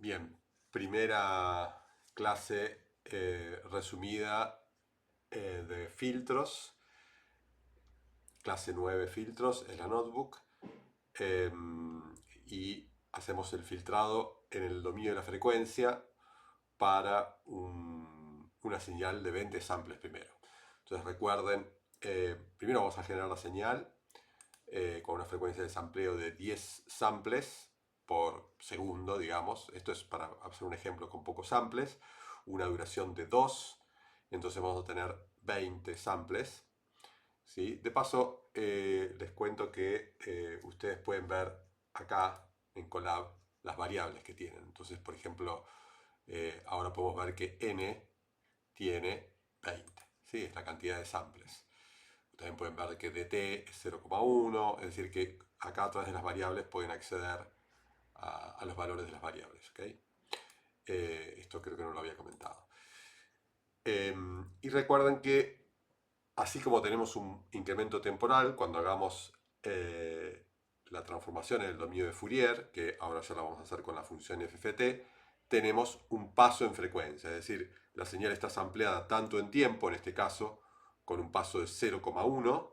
Bien, primera clase resumida de filtros, clase 9 filtros en la notebook, eh, y hacemos el filtrado en el dominio de la frecuencia para una señal de 20 samples primero. Entonces recuerden, primero vamos a generar la señal con una frecuencia de sampleo de 10 samples por segundo, digamos. Esto es para hacer un ejemplo con pocos samples. Una duración de 2. Entonces vamos a tener 20 samples. ¿Sí? De paso, les cuento que ustedes pueden ver acá en Colab las variables que tienen. Entonces, por ejemplo, ahora podemos ver que n tiene 20. ¿Sí? Es la cantidad de samples. También pueden ver que dt es 0,1, es decir que acá a través de las variables pueden acceder a los valores de las variables. ¿Okay? Esto creo que no lo había comentado. Y recuerden que así como tenemos un incremento temporal cuando hagamos la transformación en el dominio de Fourier, que ahora ya la vamos a hacer con la función FFT, tenemos un paso en frecuencia, es decir, la señal está sampleada tanto en tiempo, en este caso con un paso de 0,1,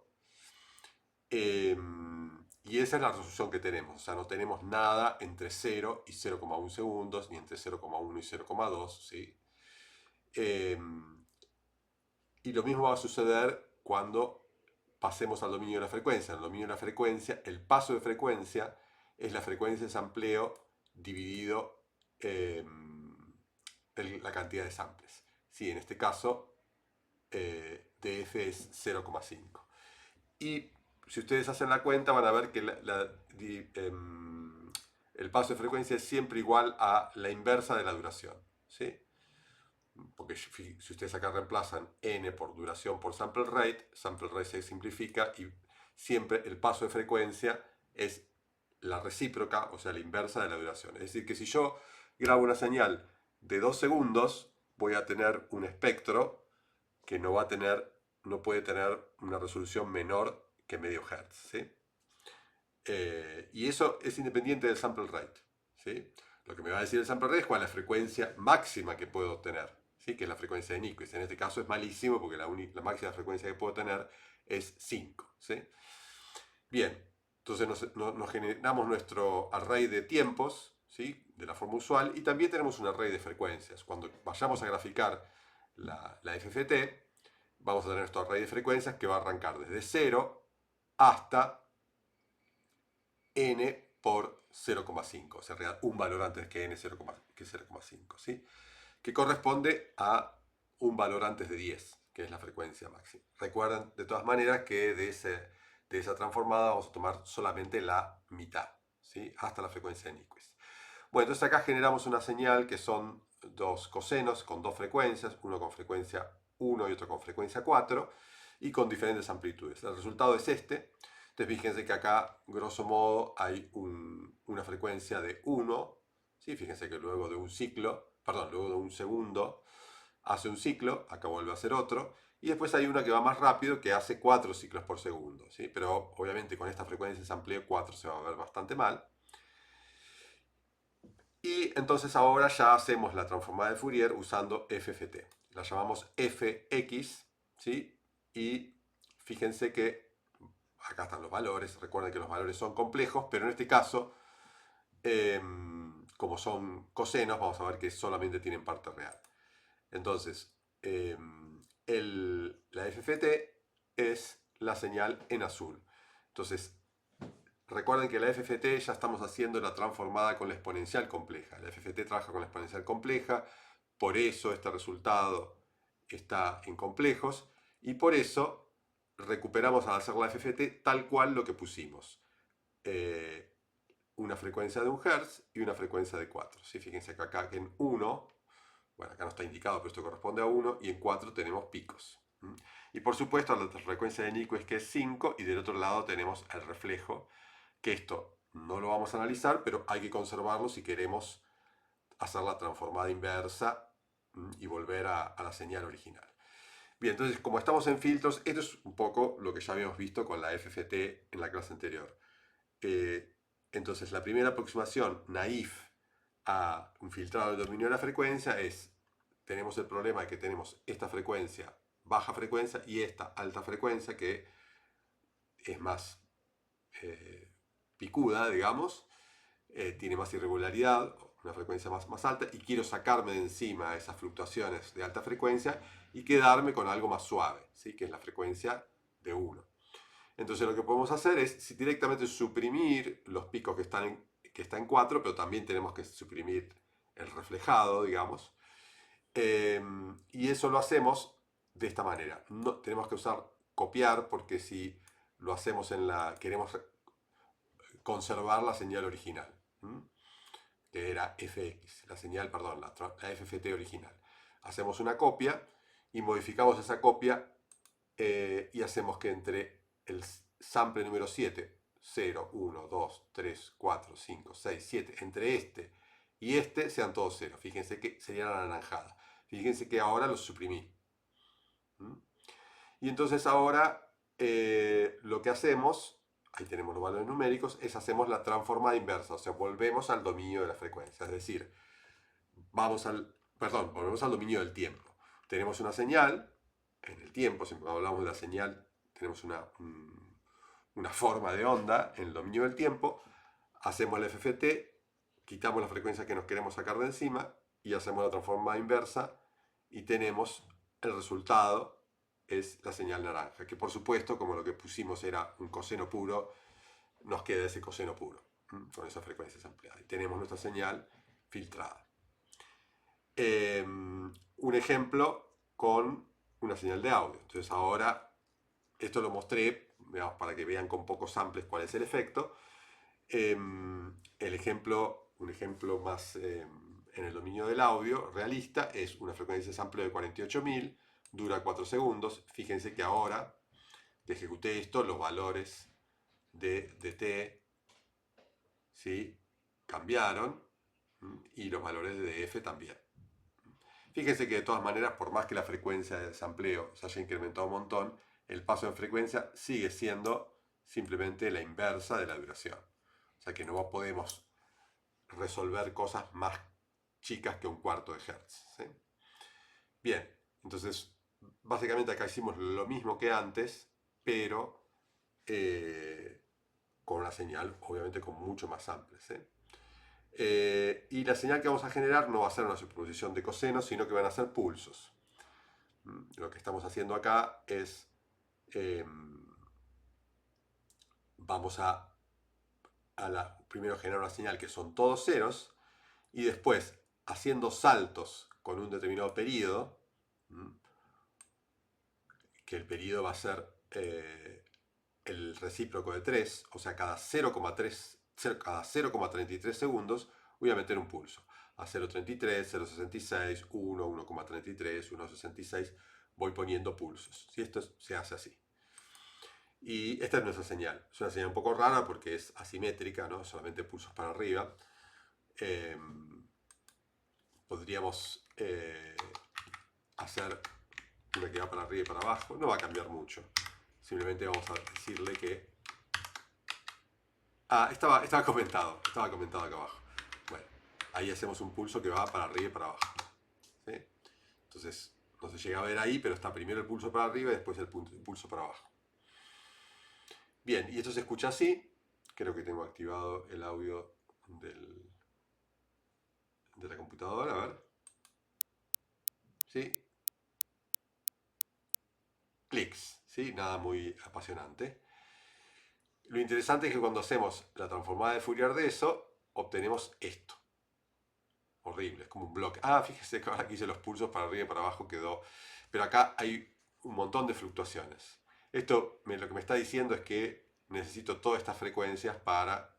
y esa es la resolución que tenemos, o sea, no tenemos nada entre 0 y 0,1 segundos, ni entre 0,1 y 0,2, ¿sí? Y lo mismo va a suceder cuando pasemos al dominio de la frecuencia. En el dominio de la frecuencia, el paso de frecuencia es la frecuencia de sampleo dividido la cantidad de samples. Sí, en este caso, df es 0,5. Y si ustedes hacen la cuenta, van a ver que el paso de frecuencia es siempre igual a la inversa de la duración. ¿Sí? Porque si ustedes acá reemplazan n por duración por sample rate se simplifica y siempre el paso de frecuencia es la recíproca, o sea, la inversa de la duración. Es decir, que si yo grabo una señal de 2 segundos, voy a tener un espectro que no puede tener una resolución menor que medio hertz. ¿Sí? Y eso es independiente del sample rate. ¿Sí? Lo que me va a decir el sample rate es cuál es la frecuencia máxima que puedo obtener, ¿sí? Que es la frecuencia de Nyquist. En este caso es malísimo porque la máxima frecuencia que puedo tener es 5. ¿Sí? Bien, entonces nos generamos nuestro array de tiempos, ¿sí? De la forma usual, y también tenemos un array de frecuencias. Cuando vayamos a graficar la FFT, vamos a tener nuestro array de frecuencias que va a arrancar desde 0 hasta n por 0,5, o sea, un valor antes que n 0,5, ¿sí? Que corresponde a un valor antes de 10, que es la frecuencia máxima. Recuerden de todas maneras que de esa transformada vamos a tomar solamente la mitad, ¿sí? Hasta la frecuencia de Nyquist. Bueno, entonces acá generamos una señal que son dos cosenos con dos frecuencias, uno con frecuencia 1 y otro con frecuencia 4, y con diferentes amplitudes. El resultado es este. Entonces fíjense que acá, grosso modo, hay una frecuencia de 1. ¿Sí? Fíjense que luego de un ciclo, perdón, luego de un segundo, hace un ciclo, acá vuelve a hacer otro, y después hay una que va más rápido que hace 4 ciclos por segundo. ¿Sí? Pero obviamente con esta frecuencia de sampleo 4 se va a ver bastante mal. Y entonces ahora ya hacemos la transformada de Fourier usando FFT. La llamamos fx, ¿sí? Y fíjense que acá están los valores. Recuerden que los valores son complejos, pero en este caso, como son cosenos, vamos a ver que solamente tienen parte real. Entonces, la FFT es la señal en azul. Entonces, recuerden que la FFT ya estamos haciendo la transformada con la exponencial compleja. La FFT trabaja con la exponencial compleja, por eso este resultado está en complejos y por eso recuperamos al hacer la FFT tal cual lo que pusimos. Una frecuencia de 1 Hz y una frecuencia de 4. ¿Sí? Fíjense que acá en 1, bueno, acá no está indicado, pero esto corresponde a 1, y en 4 tenemos picos. Y por supuesto la frecuencia de Nyquist que es 5, y del otro lado tenemos el reflejo, que esto no lo vamos a analizar, pero hay que conservarlo si queremos hacer la transformada inversa y volver a la señal original. Bien, entonces como estamos en filtros, esto es un poco lo que ya habíamos visto con la FFT en la clase anterior. Entonces la primera aproximación naif a un filtrado del dominio de la frecuencia, tenemos el problema de que tenemos esta frecuencia baja frecuencia y esta alta frecuencia que es más picuda, digamos, tiene más irregularidad, una frecuencia más alta, y quiero sacarme de encima esas fluctuaciones de alta frecuencia y quedarme con algo más suave, ¿sí? Que es la frecuencia de 1. Entonces lo que podemos hacer es directamente suprimir los picos que están en 4, pero también tenemos que suprimir el reflejado, digamos. Y eso lo hacemos de esta manera. No, tenemos que usar copiar porque si lo hacemos queremos conservar la señal original, que era fx, la señal, perdón, la FFT original. Hacemos una copia y modificamos esa copia y hacemos que entre el sample número 7, 0, 1, 2, 3, 4, 5, 6, 7, entre este y este sean todos 0. Fíjense que sería la naranjada. Fíjense que ahora los suprimí. Y entonces ahora lo que hacemos, ahí tenemos los valores numéricos, es hacemos la transformada inversa, o sea, volvemos al dominio de la frecuencia, es decir, volvemos al dominio del tiempo. Tenemos una señal en el tiempo, siempre hablamos de la señal, tenemos una forma de onda en el dominio del tiempo, hacemos el FFT, quitamos la frecuencia que nos queremos sacar de encima y hacemos la transformada inversa y tenemos el resultado, es la señal naranja, que por supuesto, como lo que pusimos era un coseno puro, nos queda ese coseno puro, con esas frecuencias ampliadas. Y tenemos nuestra señal filtrada. Un ejemplo con una señal de audio. Entonces ahora, esto lo mostré, digamos, para que vean con pocos samples cuál es el efecto. Un ejemplo más en el dominio del audio realista es una frecuencia de sampleo de 48.000, dura 4 segundos. Fíjense que ahora que ejecuté esto, los valores de t, ¿sí?, cambiaron y los valores de df también. Fíjense que de todas maneras, por más que la frecuencia de sampleo se haya incrementado un montón, el paso en frecuencia sigue siendo simplemente la inversa de la duración. O sea que no podemos resolver cosas más chicas que un cuarto de hertz, ¿sí? Bien, entonces básicamente acá hicimos lo mismo que antes, pero con una señal obviamente con mucho más samples, ¿sí? Y la señal que vamos a generar no va a ser una superposición de cosenos, sino que van a ser pulsos. Lo que estamos haciendo acá es vamos a primero generar una señal que son todos ceros y después haciendo saltos con un determinado periodo, que el periodo va a ser el recíproco de 3, o sea, cada 0,33 segundos voy a meter un pulso. A 0,33, 0,66, 1, 1,33, 1,66, voy poniendo pulsos. ¿Sí? Esto se hace así. Y esta es nuestra señal. Es una señal un poco rara porque es asimétrica, ¿no? Solamente pulsos para arriba. Podríamos hacer una que va para arriba y para abajo. No va a cambiar mucho. Simplemente vamos a decirle que... estaba comentado acá abajo. Bueno, ahí hacemos un pulso que va para arriba y para abajo. ¿Sí? Entonces, no se llega a ver ahí, pero está primero el pulso para arriba y después el pulso para abajo. Bien, y esto se escucha así. Creo que tengo activado el audio de la computadora, a ver. ¿Sí? Clics, ¿sí? Nada muy apasionante. Lo interesante es que cuando hacemos la transformada de Fourier de eso, obtenemos esto. Horrible, es como un bloque. Fíjese que ahora que hice los pulsos para arriba y para abajo quedó... Pero acá hay un montón de fluctuaciones. Esto lo que me está diciendo es que necesito todas estas frecuencias para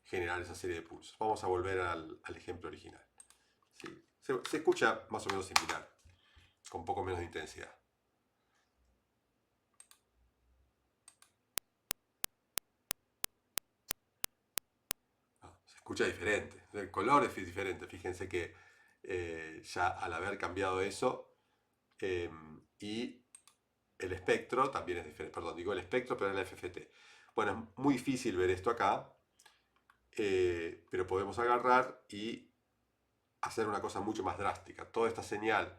generar esa serie de pulsos. Vamos a volver al ejemplo original. ¿Sí? Se escucha más o menos similar, con un poco menos de intensidad. Se escucha diferente, el color es diferente. Fíjense que ya al haber cambiado eso y el espectro también es diferente. Perdón, digo el espectro, pero es la FFT. Bueno, es muy difícil ver esto acá, pero podemos agarrar y hacer una cosa mucho más drástica. Toda esta señal,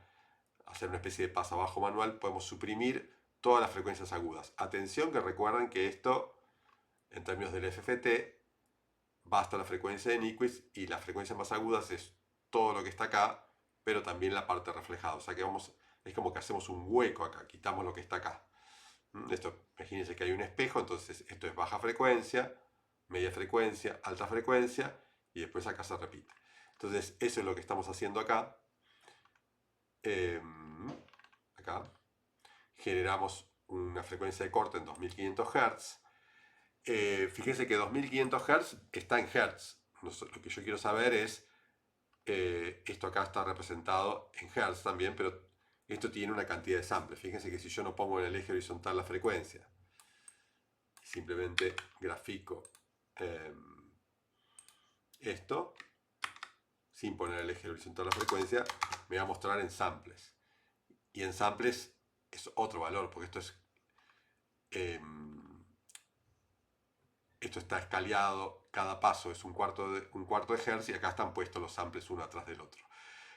hacer una especie de pasabajo manual, podemos suprimir todas las frecuencias agudas. Atención que recuerden que esto, en términos del FFT, basta la frecuencia de Nyquist y las frecuencias más agudas es todo lo que está acá, pero también la parte reflejada. O sea que es como que hacemos un hueco acá, quitamos lo que está acá. Esto, imagínense que hay un espejo, entonces esto es baja frecuencia, media frecuencia, alta frecuencia, y después acá se repite. Entonces eso es lo que estamos haciendo acá. Acá generamos una frecuencia de corte en 2500 Hz. Fíjense que 2500 Hz está en Hz. Lo que yo quiero saber es, esto acá está representado en Hz también, pero esto tiene una cantidad de samples. Fíjense que si yo no pongo en el eje horizontal la frecuencia, simplemente grafico esto, sin poner el eje horizontal la frecuencia, me va a mostrar en samples. Y en samples es otro valor, porque esto está escaleado, cada paso es un cuarto de hertz y acá están puestos los samples uno atrás del otro.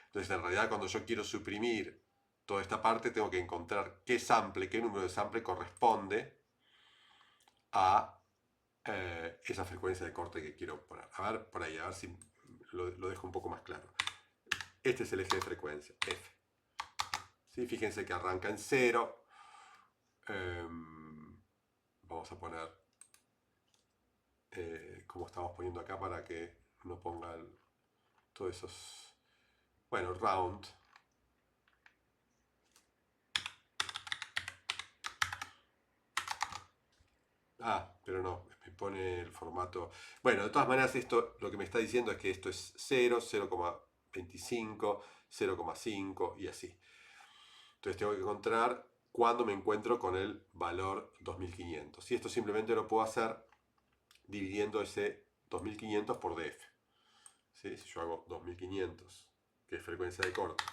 Entonces en realidad cuando yo quiero suprimir toda esta parte tengo que encontrar qué número de sample corresponde a esa frecuencia de corte que quiero poner. A ver por ahí, a ver si lo dejo un poco más claro. Este es el eje de frecuencia, F. ¿Sí? Fíjense que arranca en 0. Vamos a poner como estamos poniendo acá para que no pongan todos esos, bueno, round. Pero no, me pone el formato. Bueno, de todas maneras esto lo que me está diciendo es que esto es 0, 0,25, 0,5 y así. Entonces tengo que encontrar cuándo me encuentro con el valor 2500. Y esto simplemente lo puedo hacer dividiendo ese 2500 por df. ¿Sí? Si yo hago 2500, que es frecuencia de corte,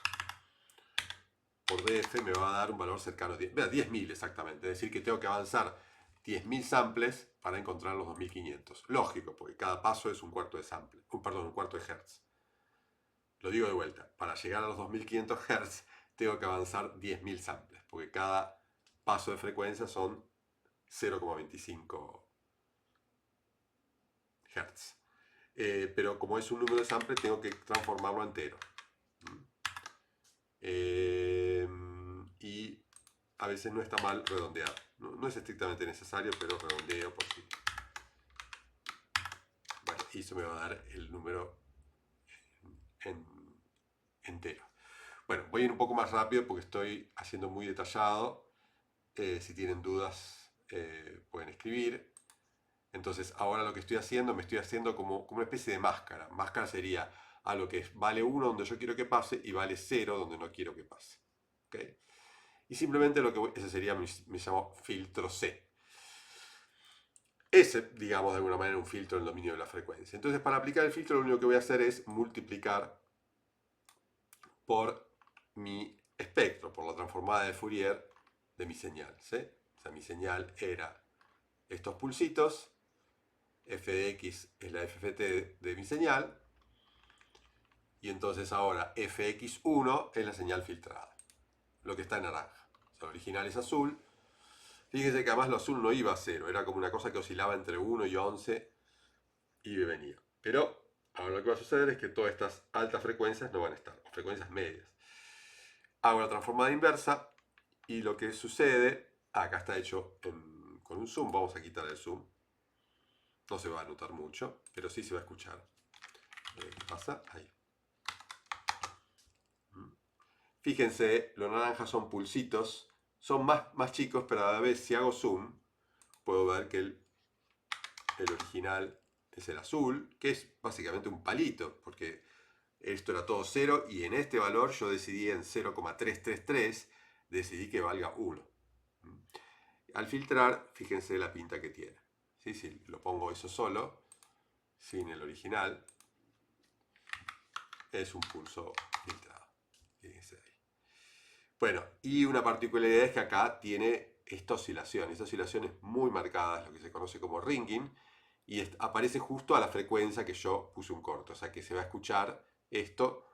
por df me va a dar un valor cercano a 10.000 exactamente. Es decir, que tengo que avanzar 10.000 samples para encontrar los 2500. Lógico, porque cada paso es un cuarto de sample, un cuarto de hertz. Lo digo de vuelta, para llegar a los 2500 Hz tengo que avanzar 10.000 samples, porque cada paso de frecuencia son 0,25 Hz. Pero como es un número de samples, tengo que transformarlo a entero. Y a veces no está mal redondear. No es estrictamente necesario, pero redondeo por sí. Bueno, y eso me va a dar el número entero. Bueno, voy a ir un poco más rápido porque estoy haciendo muy detallado. Si tienen dudas, pueden escribir. Entonces, ahora lo que estoy haciendo, me estoy haciendo como una especie de máscara. Máscara sería algo que vale 1 donde yo quiero que pase y vale 0 donde no quiero que pase. ¿Okay? Y simplemente ese sería me llamo filtro C. Ese, digamos, de alguna manera un filtro en el dominio de la frecuencia. Entonces, para aplicar el filtro, lo único que voy a hacer es multiplicar por mi espectro, por la transformada de Fourier de mi señal. ¿Sí? O sea, mi señal era estos pulsitos, f de x es la FFT de mi señal, y entonces ahora fx1 es la señal filtrada, lo que está en naranja. O sea, el original es azul. Fíjense que además lo azul no iba a 0, era como una cosa que oscilaba entre 1 y 11 y venía. Pero ahora lo que va a suceder es que todas estas altas frecuencias no van a estar, o frecuencias medias. Hago la transformada inversa y lo que sucede, acá está hecho con un zoom, vamos a quitar el zoom. No se va a notar mucho, pero sí se va a escuchar. ¿Qué pasa? Ahí. Fíjense, los naranjas son pulsitos, son más chicos, pero a la vez si hago zoom, puedo ver que el original es el azul, que es básicamente un palito, porque esto era todo 0 y en este valor yo decidí en 0,333, decidí que valga 1. Al filtrar, fíjense la pinta que tiene. ¿Sí? Si lo pongo eso solo, sin el original, es un pulso filtrado. Fíjense ahí. Bueno, y una particularidad es que acá tiene esta oscilación es muy marcada, es lo que se conoce como ringing, y aparece justo a la frecuencia que yo puse un corto, o sea que se va a escuchar esto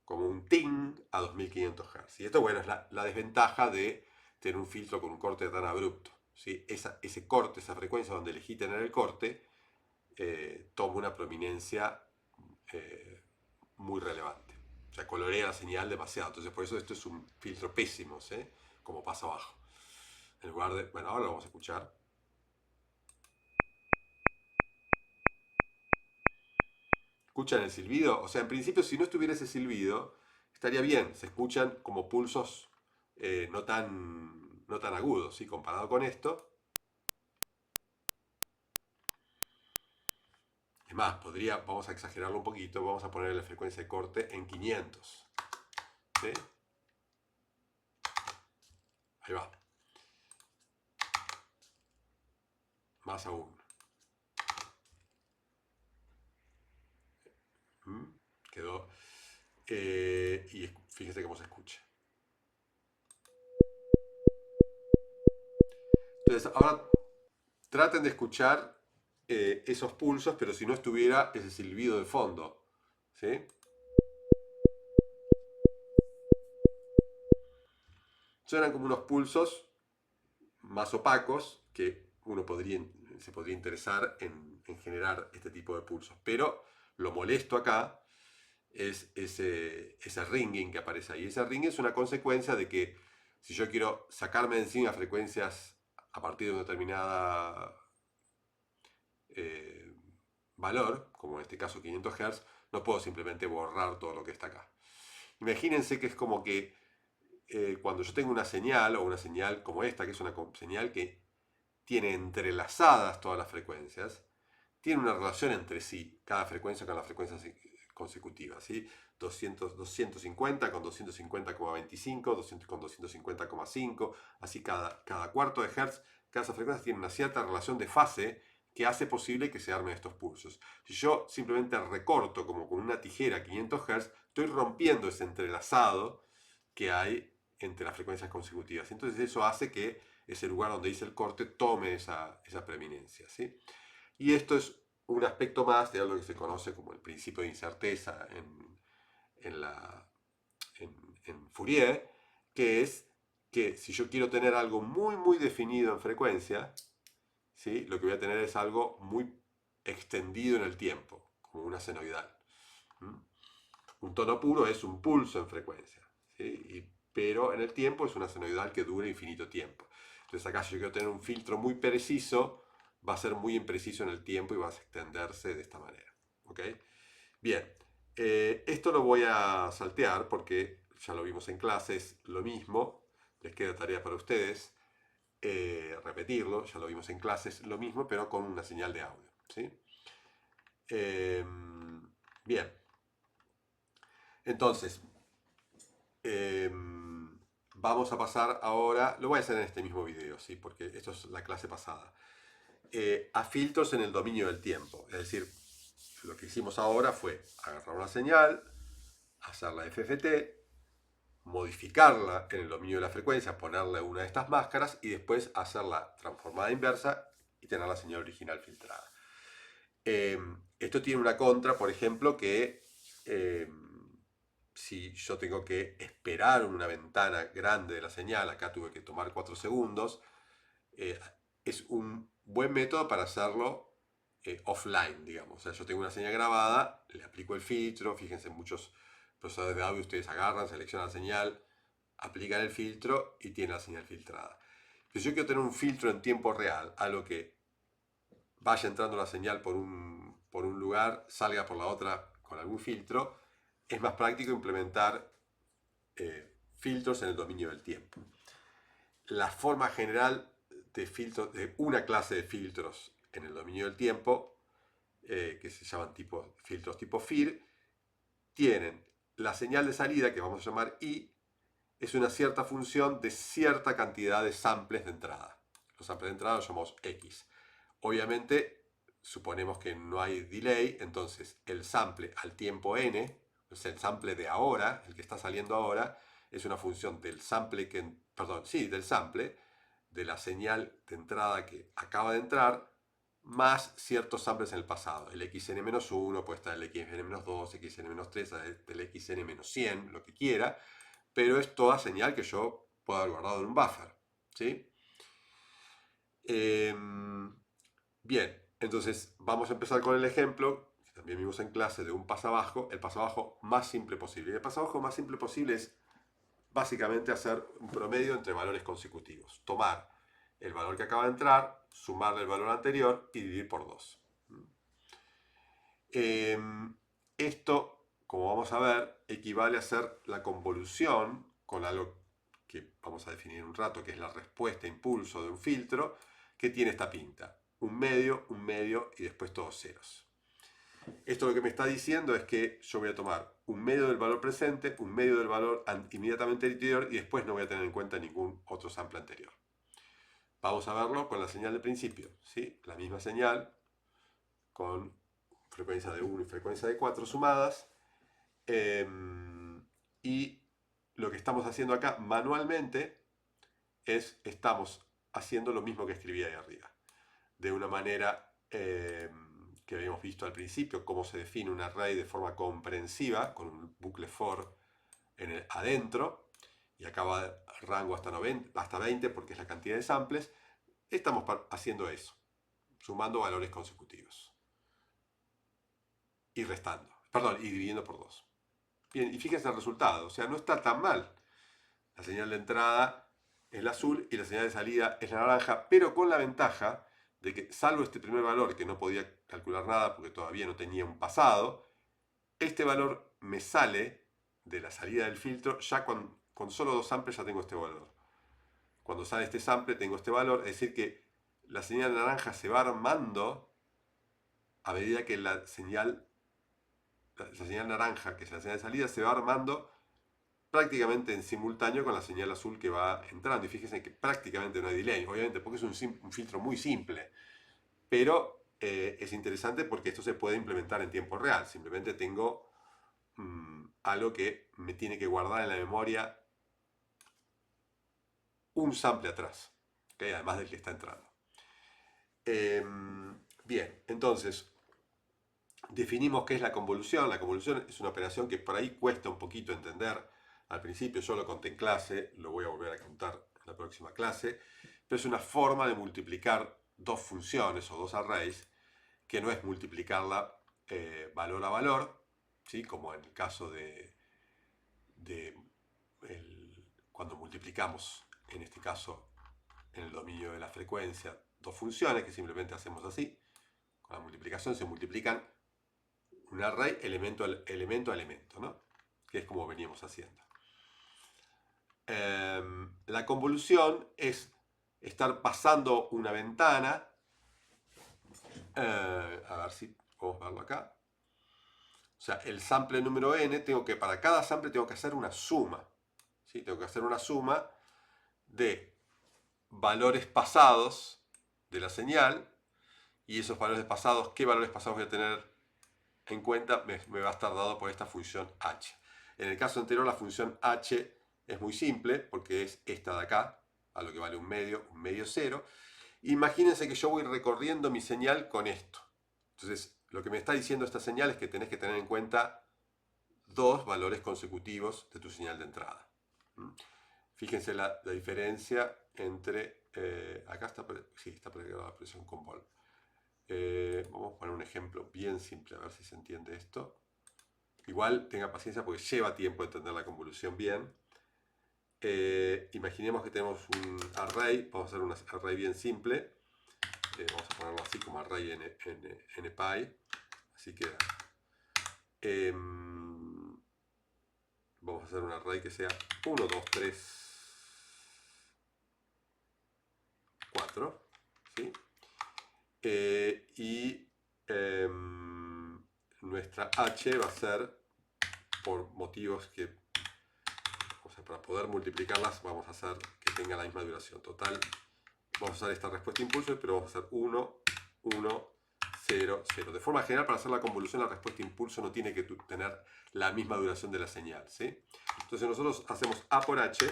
como un ting a 2500 Hz. Y esto, bueno, es la desventaja de tener un filtro con un corte tan abrupto. ¿Sí? Ese corte, esa frecuencia donde elegí tener el corte, toma una prominencia eh, muy relevante. O sea, colorea la señal demasiado. Entonces, por eso esto es un filtro pésimo, ¿sí? Como pasa abajo. En lugar de... Bueno, ahora lo vamos a escuchar. ¿Escuchan el silbido? O sea, en principio, si no estuviera ese silbido, estaría bien. Se escuchan como pulsos no tan agudos, ¿sí? Comparado con esto. Es más, vamos a exagerarlo un poquito, vamos a poner la frecuencia de corte en 500. ¿Sí? Ahí va. Más aún. ¿Mm? Quedó. Y fíjense cómo se escucha. Entonces, ahora traten de escuchar esos pulsos, pero si no estuviera ese silbido de fondo. ¿Sí? Suenan como unos pulsos más opacos que se podría interesar en generar este tipo de pulsos. Pero lo molesto acá es ese ringing que aparece ahí. Ese ringing es una consecuencia de que si yo quiero sacarme de encima frecuencias a partir de una determinada eh, valor, como en este caso 500 Hz, no puedo simplemente borrar todo lo que está acá. Imagínense que es como que cuando yo tengo una señal, o una señal como esta, que es una señal que tiene entrelazadas todas las frecuencias, tiene una relación entre sí, cada frecuencia con la frecuencia consecutiva, ¿sí? 250 con 250,25, 200 con 250,5, así cada cuarto de hertz, cada frecuencia tiene una cierta relación de fase que hace posible que se armen estos pulsos. Si yo simplemente recorto como con una tijera 500 Hz, estoy rompiendo ese entrelazado que hay entre las frecuencias consecutivas. Entonces eso hace que ese lugar donde hice el corte tome esa preeminencia, ¿sí? Y esto es un aspecto más de algo que se conoce como el principio de incerteza en, la, en Fourier, que es que si yo quiero tener algo muy, muy definido en frecuencia, ¿sí? Lo que voy a tener es algo muy extendido en el tiempo, como una senoidal. ¿Mm? Un tono puro es un pulso en frecuencia, ¿sí? Pero en el tiempo es una senoidal que dura infinito tiempo. Entonces acá si yo quiero tener un filtro muy preciso, va a ser muy impreciso en el tiempo y va a extenderse de esta manera. ¿Ok? Bien, esto lo voy a saltear porque ya lo vimos en clases, lo mismo, les queda tarea para ustedes repetirlo, ya lo vimos en clases, lo mismo pero con una señal de audio. ¿Sí? Bien, entonces, vamos a pasar ahora, lo voy a hacer en este mismo video, ¿sí? Porque esto es la clase pasada, a filtros en el dominio del tiempo. Es decir, lo que hicimos ahora fue agarrar una señal, hacerla FFT, modificarla en el dominio de la frecuencia, ponerle una de estas máscaras y después hacerla transformada inversa y tener la señal original filtrada. Esto tiene una contra, por ejemplo, que si yo tengo que esperar una ventana grande de la señal, acá tuve que tomar 4 segundos, es un buen método para hacerlo offline, digamos. O sea, yo tengo una señal grabada, le aplico el filtro, fíjense, muchos procesadores de audio ustedes agarran, seleccionan la señal, aplican el filtro y tienen la señal filtrada. Si yo quiero tener un filtro en tiempo real, algo que vaya entrando la señal por un lugar, salga por la otra con algún filtro, es más práctico implementar filtros en el dominio del tiempo. La forma general de una clase de filtros en el dominio del tiempo, que se llaman filtros tipo FIR, tienen la señal de salida, que vamos a llamar I, es una cierta función de cierta cantidad de samples de entrada. Los samples de entrada los llamamos X. Obviamente, suponemos que no hay delay, entonces el sample al tiempo n, o sea, el sample de ahora, el que está saliendo ahora, es una función del sample del sample, de la señal de entrada que acaba de entrar, más ciertos samples en el pasado. El xn-1, puede estar el xn-2, xn-3, el xn-100, lo que quiera, pero es toda señal que yo puedo haber guardado en un buffer, ¿sí? Bien, entonces vamos a empezar con el ejemplo, que también vimos en clase, de un pasabajo, el pasabajo más simple posible. Y el pasabajo más simple posible es básicamente hacer un promedio entre valores consecutivos. Tomar el valor que acaba de entrar, sumarle el valor anterior y dividir por 2. Esto, como vamos a ver, equivale a hacer la convolución con algo que vamos a definir en un rato, que es la respuesta impulso de un filtro, que tiene esta pinta. Un medio y después todos ceros. Esto lo que me está diciendo es que yo voy a tomar un medio del valor presente, un medio del valor inmediatamente anterior y después no voy a tener en cuenta ningún otro sample anterior. Vamos a verlo con la señal de principio, ¿sí? La misma señal con frecuencia de 1 y frecuencia de 4 sumadas. Y lo que estamos haciendo acá manualmente es, estamos haciendo lo mismo que escribí ahí arriba. De una manera que habíamos visto al principio, cómo se define un array de forma comprensiva, con un bucle for adentro, y acá va rango hasta 20 porque es la cantidad de samples. Estamos haciendo eso, sumando valores consecutivos. Y restando, perdón, y dividiendo por 2. Bien, y fíjense el resultado, o sea, no está tan mal. La señal de entrada es la azul y la señal de salida es la naranja, pero con la ventaja de que, salvo este primer valor que no podía calcular nada porque todavía no tenía un pasado, este valor me sale de la salida del filtro ya con solo 2 samples ya tengo este valor. Cuando sale este sample tengo este valor, es decir que la señal naranja se va armando a medida que la señal naranja, que es la señal de salida, se va armando prácticamente en simultáneo con la señal azul que va entrando. Y fíjense que prácticamente no hay delay, obviamente porque es un filtro muy simple. Pero es interesante porque esto se puede implementar en tiempo real. Simplemente tengo algo que me tiene que guardar en la memoria un sample atrás, ¿okay? Además del que está entrando. Bien, entonces definimos qué es la convolución. La convolución es una operación que por ahí cuesta un poquito entender. Al principio yo lo conté en clase, lo voy a volver a contar en la próxima clase, pero es una forma de multiplicar dos funciones o dos arrays, que no es multiplicarla valor a valor, ¿sí? Como en el caso cuando multiplicamos, en este caso en el dominio de la frecuencia, dos funciones que simplemente hacemos así. Con la multiplicación se multiplican un array elemento a elemento, ¿no? Que es como veníamos haciendo. La convolución es estar pasando una ventana. A ver si podemos verlo acá. O sea, el sample número n, para cada sample tengo que hacer una suma. ¿Sí? Tengo que hacer una suma de valores pasados de la señal. Y esos valores pasados, ¿qué valores pasados voy a tener en cuenta? Me va a estar dado por esta función h. En el caso anterior la función h es muy simple porque es esta de acá, a lo que vale un medio, cero. Imagínense que yo voy recorriendo mi señal con esto. Entonces, lo que me está diciendo esta señal es que tenés que tener en cuenta dos valores consecutivos de tu señal de entrada. Fíjense la diferencia entre... acá está plegada la presión con vol. Vamos a poner un ejemplo bien simple, a ver si se entiende esto. Igual tenga paciencia porque lleva tiempo entender la convolución bien. Imaginemos que tenemos un array, vamos a hacer un array bien simple. Vamos a ponerlo así como array NPy. Así queda. Vamos a hacer un array que sea 1, 2, 3, 4. ¿Sí? Y nuestra h va a ser, por motivos que, o sea, para poder multiplicarlas, vamos a hacer que tenga la misma duración. Total, vamos a usar esta respuesta impulso, pero vamos a hacer 1, 1, 0, 0. De forma general, para hacer la convolución, la respuesta impulso no tiene que tener la misma duración de la señal, ¿sí? Entonces nosotros hacemos A por H.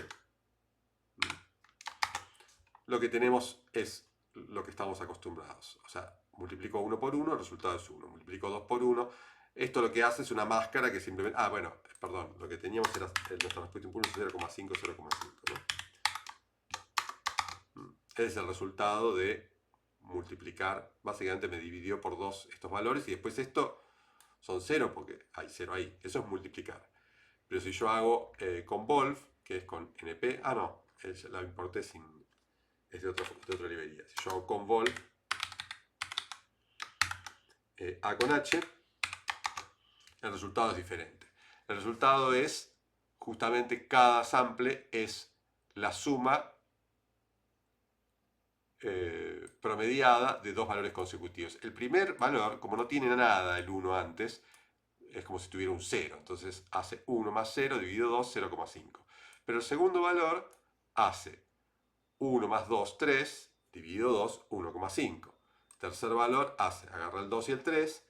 Lo que tenemos es lo que estamos acostumbrados. O sea, multiplico 1 por 1, el resultado es 1. Multiplico 2 por 1. Esto lo que hace es una máscara que simplemente... perdón, lo que teníamos era nuestra respuesta impulso 0,5, 0,5, ¿no? Ese es el resultado de multiplicar. Básicamente me dividió por 2 estos valores y después esto son 0 porque hay 0 ahí. Eso es multiplicar. Pero si yo hago con Wolf, que es con NP... la importé sin... es de otra librería. Si yo hago con Wolf, A con H, el resultado es diferente. El resultado es, justamente, cada sample es la suma promediada de dos valores consecutivos. El primer valor, como no tiene nada el 1 antes, es como si tuviera un 0. Entonces hace 1 más 0 dividido 2, 0,5. Pero el segundo valor hace 1 más 2, 3, dividido 2, 1,5. Tercer valor hace, agarra el 2 y el 3,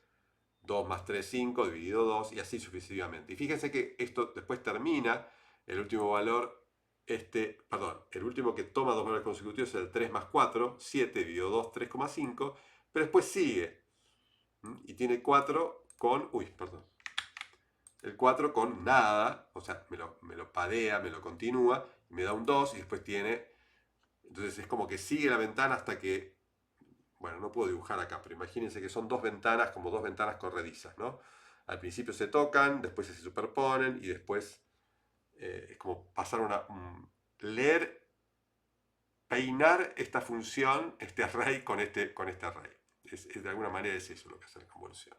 2 más 3, 5, dividido 2, y así sucesivamente. Y fíjense que esto después termina, el último valor, el último que toma dos valores consecutivos es el 3 más 4, 7, dividido 2, 3,5, pero después sigue, y tiene 4 con, el 4 con nada, o sea, me lo padea, me lo continúa, me da un 2 y después tiene, entonces es como que sigue la ventana hasta que, bueno, no puedo dibujar acá, pero imagínense que son dos ventanas, como dos ventanas corredizas, ¿no? Al principio se tocan, después se superponen y después es como pasar leer, peinar esta función, este array con este array. De alguna manera es eso lo que hace la convolución.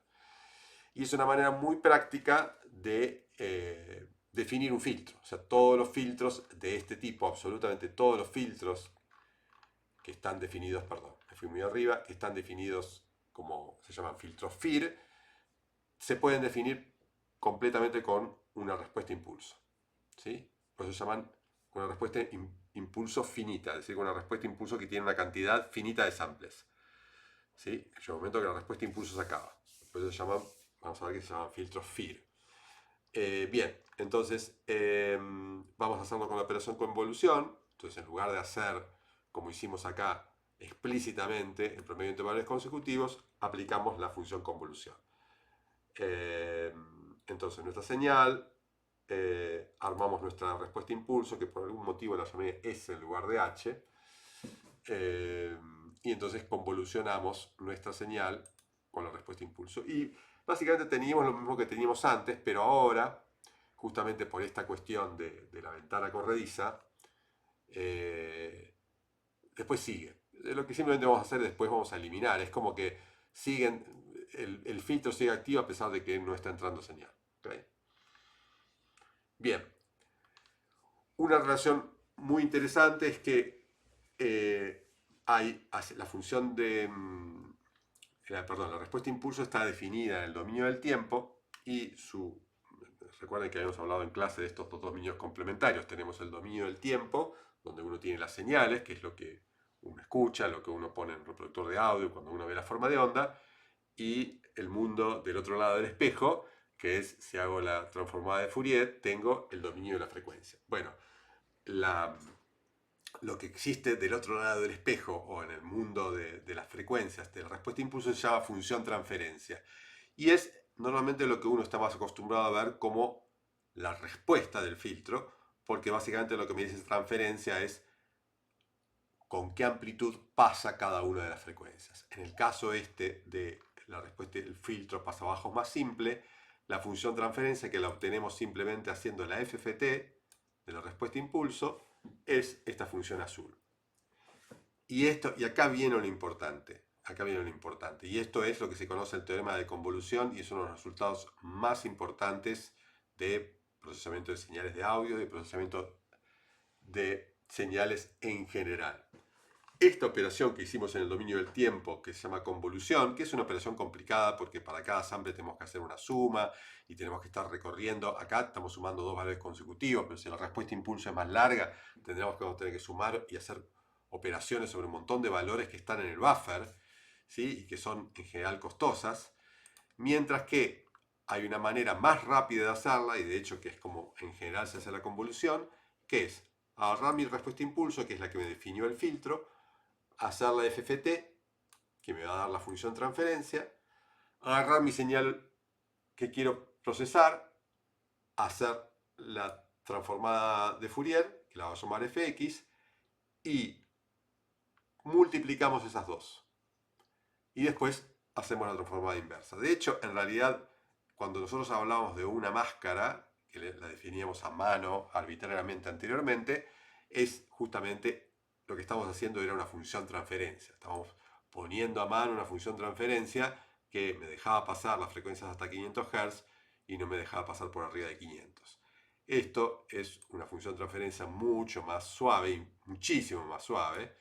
Y es una manera muy práctica de definir un filtro. O sea, todos los filtros de este tipo, absolutamente todos los filtros que están definidos, me fui muy arriba, que están definidos como se llaman filtros FIR, se pueden definir completamente con una respuesta impulso. ¿Sí? Por eso se llaman una respuesta impulso finita, es decir, una respuesta impulso que tiene una cantidad finita de samples. ¿Sí? En el momento que la respuesta impulso se acaba. Por eso se llaman, vamos a ver que se llaman filtros FIR. Bien, entonces vamos a hacerlo con la operación convolución. Entonces, en lugar de hacer, como hicimos acá, explícitamente el promedio entre valores consecutivos, aplicamos la función convolución. Entonces, nuestra señal, armamos nuestra respuesta impulso, que por algún motivo la llamé S en lugar de H, y entonces convolucionamos nuestra señal con la respuesta impulso. Y básicamente teníamos lo mismo que teníamos antes, pero ahora, justamente por esta cuestión de la ventana corrediza, después sigue. Lo que simplemente vamos a hacer después vamos a eliminar. Es como que el filtro sigue activo a pesar de que no está entrando señal. ¿Okay? Bien. Una relación muy interesante es que la función de... la respuesta impulso está definida en el dominio del tiempo y recuerden que habíamos hablado en clase de estos dos dominios complementarios. Tenemos el dominio del tiempo, donde uno tiene las señales, que es lo que uno escucha, lo que uno pone en el reproductor de audio cuando uno ve la forma de onda, y el mundo del otro lado del espejo, que es, si hago la transformada de Fourier, tengo el dominio de la frecuencia. Bueno, lo que existe del otro lado del espejo o en el mundo de las frecuencias de la respuesta impulso se llama función transferencia. Y es normalmente lo que uno está más acostumbrado a ver como la respuesta del filtro, porque básicamente lo que me dice transferencia es con qué amplitud pasa cada una de las frecuencias. En el caso de la respuesta del filtro pasa bajos más simple, la función transferencia, que la obtenemos simplemente haciendo la FFT de la respuesta impulso, es esta función azul. Y acá viene lo importante. Y esto es lo que se conoce el teorema de convolución y es uno de los resultados más importantes de procesamiento de señales de audio, de procesamiento de señales en general. Esta operación que hicimos en el dominio del tiempo, que se llama convolución, que es una operación complicada porque para cada sample tenemos que hacer una suma y tenemos que estar recorriendo. Acá estamos sumando dos valores consecutivos, pero si la respuesta impulso es más larga, tendremos que tener que sumar y hacer operaciones sobre un montón de valores que están en el buffer, ¿sí? Y que son en general costosas. Mientras que hay una manera más rápida de hacerla, y de hecho que es como en general se hace la convolución, que es agarrar mi respuesta impulso, que es la que me definió el filtro, hacer la FFT que me va a dar la función transferencia, agarrar mi señal que quiero procesar, hacer la transformada de Fourier, que la voy a llamar fx, y multiplicamos esas dos. Y después hacemos la transformada inversa. De hecho, en realidad, cuando nosotros hablábamos de una máscara, que la definíamos a mano arbitrariamente anteriormente, es justamente lo que estamos haciendo era una función transferencia. Estamos poniendo a mano una función transferencia que me dejaba pasar las frecuencias hasta 500 Hz y no me dejaba pasar por arriba de 500. Esto es una función transferencia mucho más suave, y muchísimo más suave,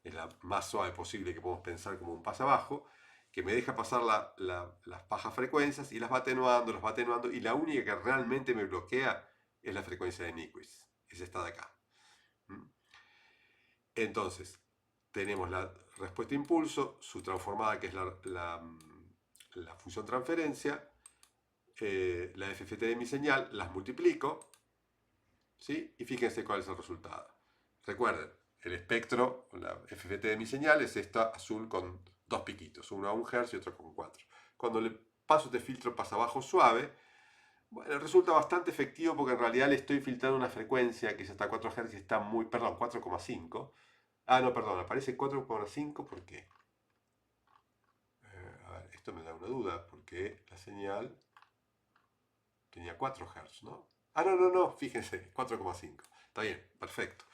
es la más suave posible que podemos pensar como un pasabajo, que me deja pasar las bajas frecuencias y las va atenuando, y la única que realmente me bloquea es la frecuencia de Nyquist, es esta de acá. Entonces, tenemos la respuesta impulso, su transformada que es la función transferencia, la FFT de mi señal, las multiplico, ¿sí? Y fíjense cuál es el resultado. Recuerden, el espectro, la FFT de mi señal es esta azul con dos piquitos, uno a 1 Hz y otro con 4. Cuando le paso este filtro pasabajo suave, bueno, resulta bastante efectivo porque en realidad le estoy filtrando una frecuencia que es hasta 4 Hz y está muy, perdón, 4,5. Ah, no, perdón, aparece 4,5, ¿por qué? A ver, esto me da una duda, porque la señal tenía 4 Hz, ¿no? Ah, no, fíjense, 4,5. Está bien, perfecto.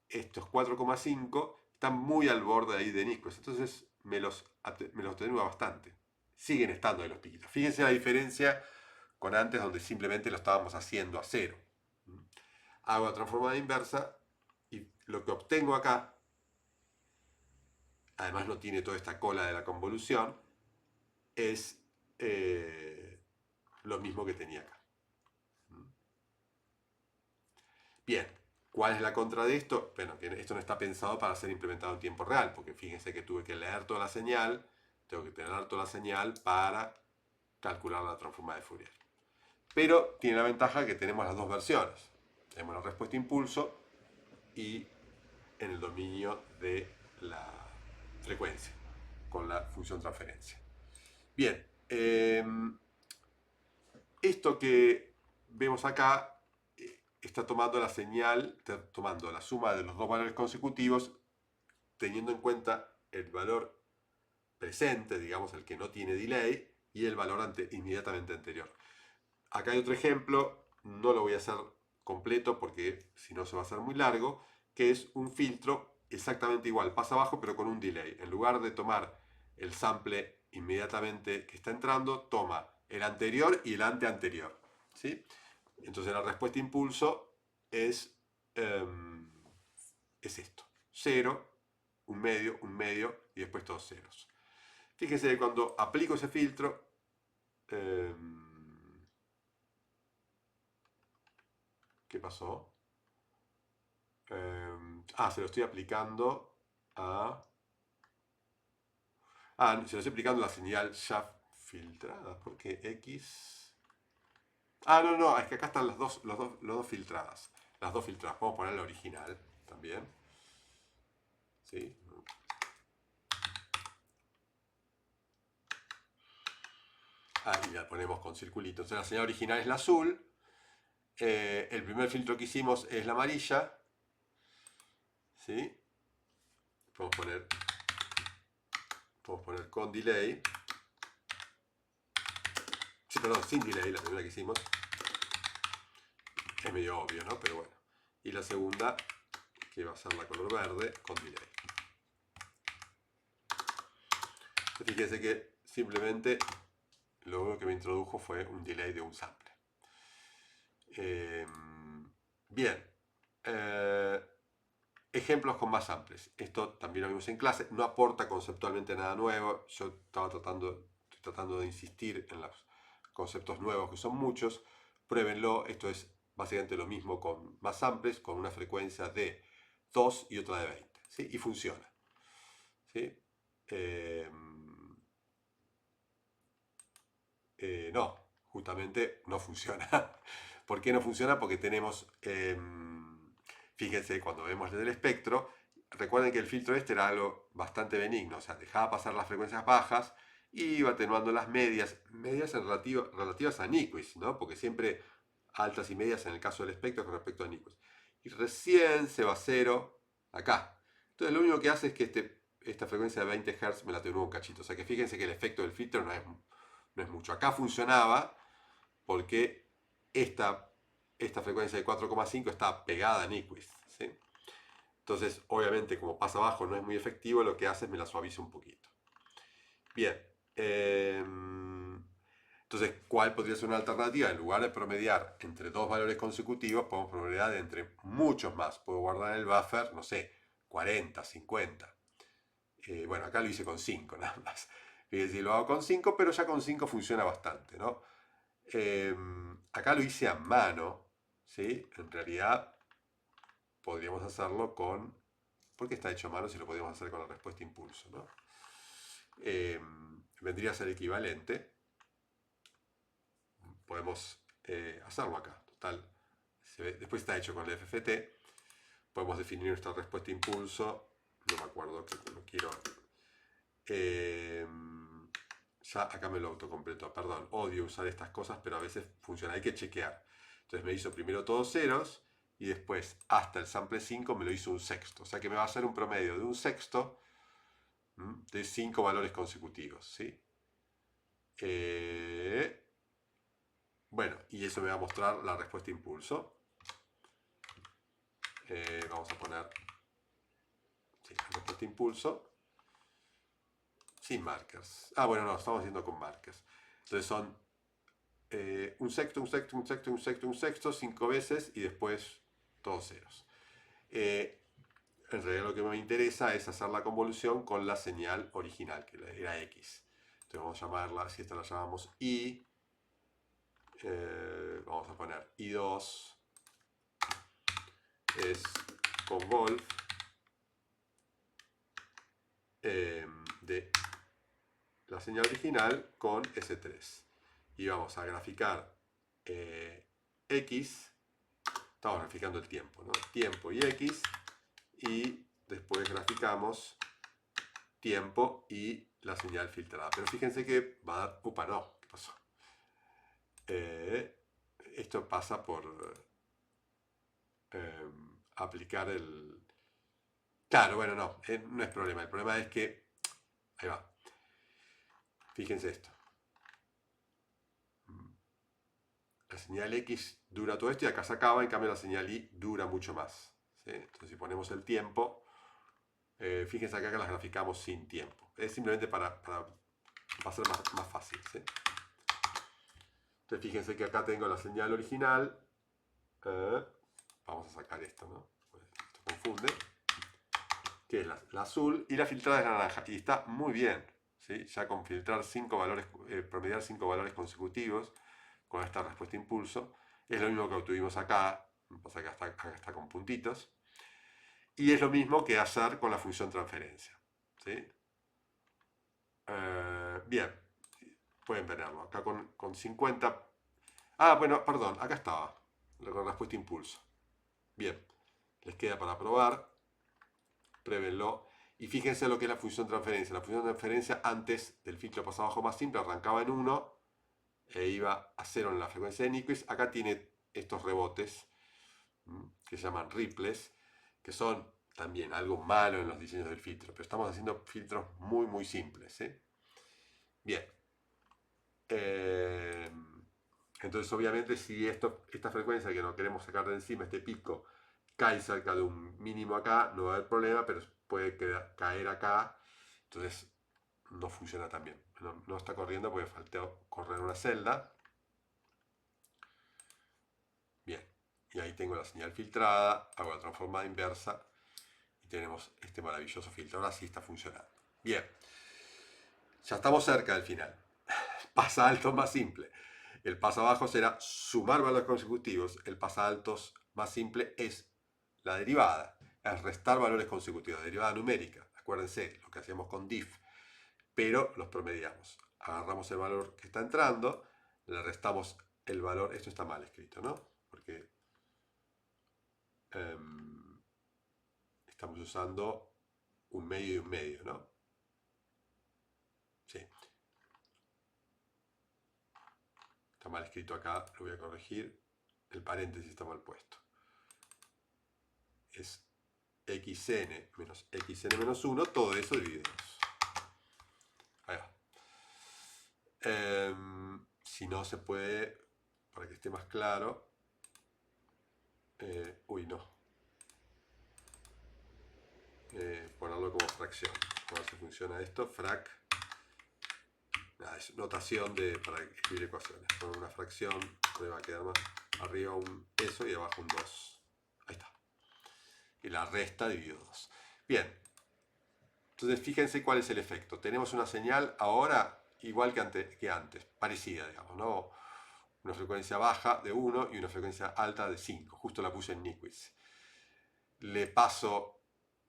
Estos 4,5 están muy al borde ahí de Nyquist, entonces me los atenúa bastante. Siguen estando ahí los piquitos. Fíjense la diferencia con antes, donde simplemente lo estábamos haciendo a cero. Hago la transformada inversa y lo que obtengo acá, además no tiene toda esta cola de la convolución, es lo mismo que tenía acá. Bien, ¿cuál es la contra de esto? Bueno, que esto no está pensado para ser implementado en tiempo real, porque fíjense que tuve que leer toda la señal, tengo que tener toda la señal para calcular la transformada de Fourier. Pero tiene la ventaja que tenemos las dos versiones. Tenemos la respuesta impulso y en el dominio de la frecuencia, con la función transferencia. Bien, esto que vemos acá está tomando la señal, tomando la suma de los dos valores consecutivos, teniendo en cuenta el valor presente, digamos el que no tiene delay, y el valor inmediatamente anterior. Acá hay otro ejemplo, no lo voy a hacer completo porque si no se va a hacer muy largo, que es un filtro exactamente igual, pasa abajo pero con un delay. En lugar de tomar el sample inmediatamente que está entrando, toma el anterior y el anteanterior, ¿sí? Entonces la respuesta impulso es esto: 0, un medio y después todos ceros. Fíjense que cuando aplico ese filtro, ¿qué pasó? Se lo estoy aplicando a... se lo estoy aplicando a la señal ya filtrada, porque X... no, es que acá están las dos filtradas. Las dos filtradas. Podemos poner la original también. ¿Sí? Y la ponemos con circulito. Entonces la señal original es la azul. El primer filtro que hicimos es la amarilla. ¿Sí? Podemos poner con delay. Sí, perdón, sin delay, la primera que hicimos. Es medio obvio, ¿no? Pero bueno. Y la segunda, que va a ser la color verde, con delay. Fíjense que simplemente lo único que me introdujo fue un delay de un sample. Bien. Ejemplos con más samples. Esto también lo vimos en clase. No aporta conceptualmente nada nuevo. Yo estoy tratando de insistir en los conceptos nuevos, que son muchos. Pruébenlo. Esto es básicamente lo mismo con más samples, con una frecuencia de 2 y otra de 20. ¿Sí? Y funciona. ¿Sí? No, justamente no funciona. ¿Por qué no funciona? Porque tenemos, fíjense, cuando vemos desde el espectro, recuerden que el filtro este era algo bastante benigno, o sea, dejaba pasar las frecuencias bajas y iba atenuando las medias relativas a Nyquist, ¿no? Porque siempre altas y medias en el caso del espectro con respecto a Nyquist. Y recién se va a cero acá. Entonces lo único que hace es que esta frecuencia de 20 Hz me la atenúa un cachito. O sea que fíjense que el efecto del filtro no es mucho. Acá funcionaba porque esta frecuencia de 4,5 está pegada a Nyquist, ¿sí? Entonces, obviamente, como pasa abajo no es muy efectivo, lo que hace es me la suaviza un poquito. Bien. Entonces, ¿cuál podría ser una alternativa? En lugar de promediar entre dos valores consecutivos, podemos promediar entre muchos más. Puedo guardar en el buffer, no sé, 40, 50. Bueno, acá lo hice con 5 nada más. Fíjense, lo hago con 5, pero ya con 5 funciona bastante, ¿no? Acá lo hice a mano, ¿sí? En realidad podríamos hacerlo con... ¿Por qué está hecho a mano si lo podríamos hacer con la respuesta impulso, ¿no? Vendría a ser equivalente. Podemos hacerlo acá. Total, después está hecho con el FFT. Podemos definir nuestra respuesta impulso. No me acuerdo que lo quiero... ya acá me lo autocompletó, perdón, odio usar estas cosas, pero a veces funciona, hay que chequear. Entonces me hizo primero todos ceros y después hasta el sample 5 me lo hizo un sexto, o sea que me va a hacer un promedio de un sexto de 5 valores consecutivos, ¿sí? Bueno, y eso me va a mostrar la respuesta impulso. Vamos a poner sí, la respuesta impulso sin markers. Ah, bueno, no, estamos haciendo con markers. Entonces son un sexto, un sexto, un sexto, un sexto, un sexto, 5 veces y después todos ceros. En realidad lo que me interesa es hacer la convolución con la señal original, que era X. Entonces vamos a llamarla, si esta la llamamos I, vamos a poner I2 es convolve de la señal original con S3. Y vamos a graficar X, estamos graficando el tiempo, ¿no? Tiempo y X, y después graficamos tiempo y la señal filtrada. Pero fíjense que va a dar... Upa, no, ¿qué pasó? Esto pasa por aplicar el... Claro, bueno, no, no es problema. El problema es que... Ahí va. Fíjense esto. La señal X dura todo esto y acá se acaba, en cambio la señal Y dura mucho más, ¿sí? Entonces si ponemos el tiempo, fíjense acá que las graficamos sin tiempo. Es simplemente para ser más fácil, ¿sí? Entonces fíjense que acá tengo la señal original. Vamos a sacar esto, ¿no? Esto confunde. Que es la azul y la filtrada es naranja. Y está muy bien, ¿sí? Ya con filtrar 5 valores, promediar 5 valores consecutivos con esta respuesta impulso. Es lo mismo que obtuvimos acá. Pasa que acá está con puntitos. Y es lo mismo que hacer con la función transferencia, ¿sí? Bien, pueden verlo. Acá con 50... Ah, bueno, perdón, acá estaba. Con respuesta impulso. Bien, les queda para probar. Pruébenlo. Y fíjense lo que es la función transferencia. La función transferencia antes del filtro paso abajo más simple arrancaba en 1 e iba a 0 en la frecuencia de Nyquist. Acá tiene estos rebotes que se llaman ripples, que son también algo malo en los diseños del filtro, pero estamos haciendo filtros muy muy simples, ¿sí? Bien. Entonces obviamente si esta frecuencia que no queremos sacar de encima, este pico, cae cerca de un mínimo acá, no va a haber problema, pero puede caer acá, entonces no funciona tan bien. No está corriendo porque faltó correr una celda. Bien, y ahí tengo la señal filtrada, hago la transformada inversa y tenemos este maravilloso filtro. Ahora sí está funcionando. Bien, ya estamos cerca del final. Pasa alto más simple. El pasa abajo será sumar valores consecutivos. El pasa altos más simple es la derivada, es restar valores consecutivos, derivada numérica. Acuérdense lo que hacíamos con diff, pero los promediamos. Agarramos el valor que está entrando, le restamos el valor. Esto está mal escrito, ¿no? Porque Estamos usando un medio y un medio, ¿no? Sí. Está mal escrito acá, lo voy a corregir. El paréntesis está mal puesto. Es xn menos xn menos 1, todo eso dividido 2. Ahí va. Si no se puede, para que esté más claro, no. Ponerlo como fracción. A ver si funciona esto. Frac. Nada, es notación para escribir ecuaciones. Con una fracción me va a quedar más arriba un eso y abajo un 2. Ahí está. Y la resta dividido 2. Bien. Entonces fíjense cuál es el efecto. Tenemos una señal ahora igual que antes, parecida, digamos, ¿no? Una frecuencia baja de 1 y una frecuencia alta de 5. Justo la puse en Nyquist. Le paso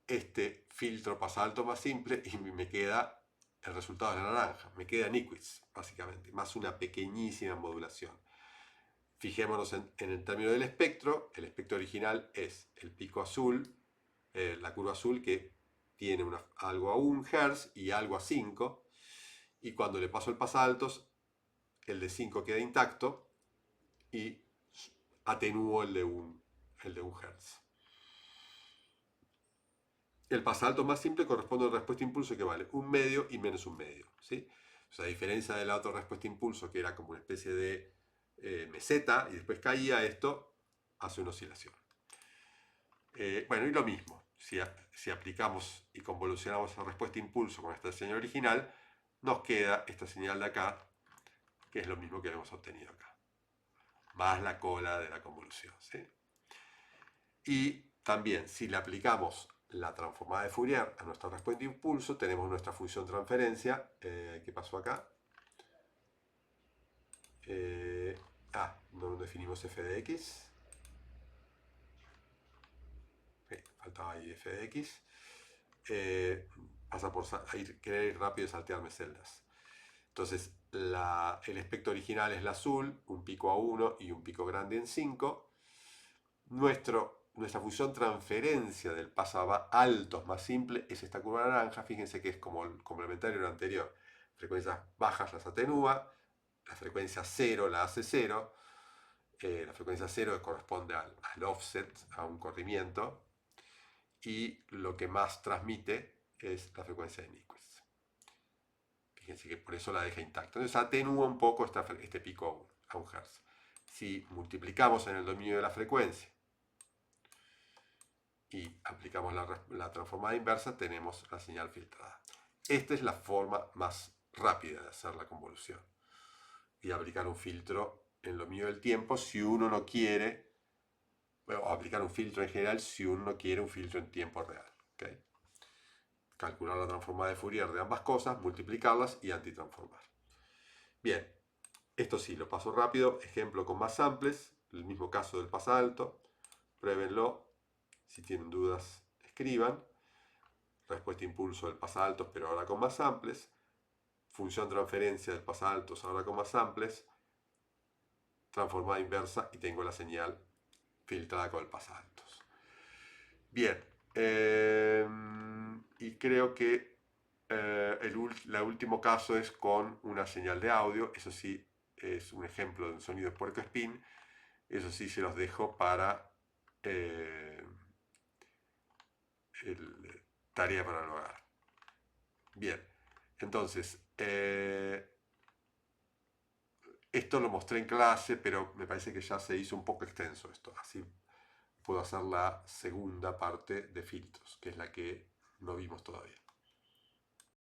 este filtro pasalto más simple y me queda el resultado de la naranja. Me queda Nyquist, básicamente, más una pequeñísima modulación. Fijémonos en el término del espectro. El espectro original es el pico azul, la curva azul que tiene algo a 1 Hz y algo a 5. Y cuando le paso el pasaltos, el de 5 queda intacto y atenúo el de 1 Hz. El pasalto más simple corresponde a una respuesta impulso que vale un medio y menos un medio, ¿sí? O sea, a diferencia de la otra respuesta impulso que era como una especie de meseta y después caía, esto hace una oscilación. Bueno, y lo mismo, si aplicamos y convolucionamos la respuesta impulso con esta señal original, nos queda esta señal de acá, que es lo mismo que hemos obtenido acá, más la cola de la convolución, ¿sí? Y también, si le aplicamos la transformada de Fourier a nuestra respuesta de impulso, tenemos nuestra función transferencia. ¿Qué pasó acá? No definimos f de x. Faltaba ahí f de x. Pasa por querer ir rápido y saltearme celdas. Entonces, el espectro original es el azul, un pico a 1 y un pico grande en 5. Nuestra función transferencia del paso a altos más simple es esta curva naranja. Fíjense que es como el complementario de lo anterior. Frecuencias bajas las atenúa, la frecuencia 0 la hace 0. La frecuencia 0 corresponde al offset, a un corrimiento. Y lo que más transmite es la frecuencia de Nyquist. Fíjense que por eso la deja intacta. Entonces atenúa un poco este pico a 1 Hz. Si multiplicamos en el dominio de la frecuencia y aplicamos la transformada inversa, tenemos la señal filtrada. Esta es la forma más rápida de hacer la convolución y aplicar un filtro en el dominio del tiempo si uno no quiere, o aplicar un filtro en general si uno no quiere un filtro en tiempo real. ¿Okay? Calcular la transformada de Fourier de ambas cosas, multiplicarlas y antitransformar. Bien, esto sí, lo paso rápido. Ejemplo con más samples, el mismo caso del pasalto. Pruébenlo. Si tienen dudas, escriban. Respuesta impulso del pasaltos, pero ahora con más samples. Función transferencia del pasaltos, ahora con más samples. Transformada inversa y tengo la señal filtrada con el pasaltos. Bien. Y creo que el último caso es con una señal de audio. Eso sí, es un ejemplo de un sonido de puercoespín. Eso sí se los dejo para tarea para el hogar. Bien, entonces, esto lo mostré en clase, pero me parece que ya se hizo un poco extenso esto. Así puedo hacer la segunda parte de filtros, que es la que no vimos todavía.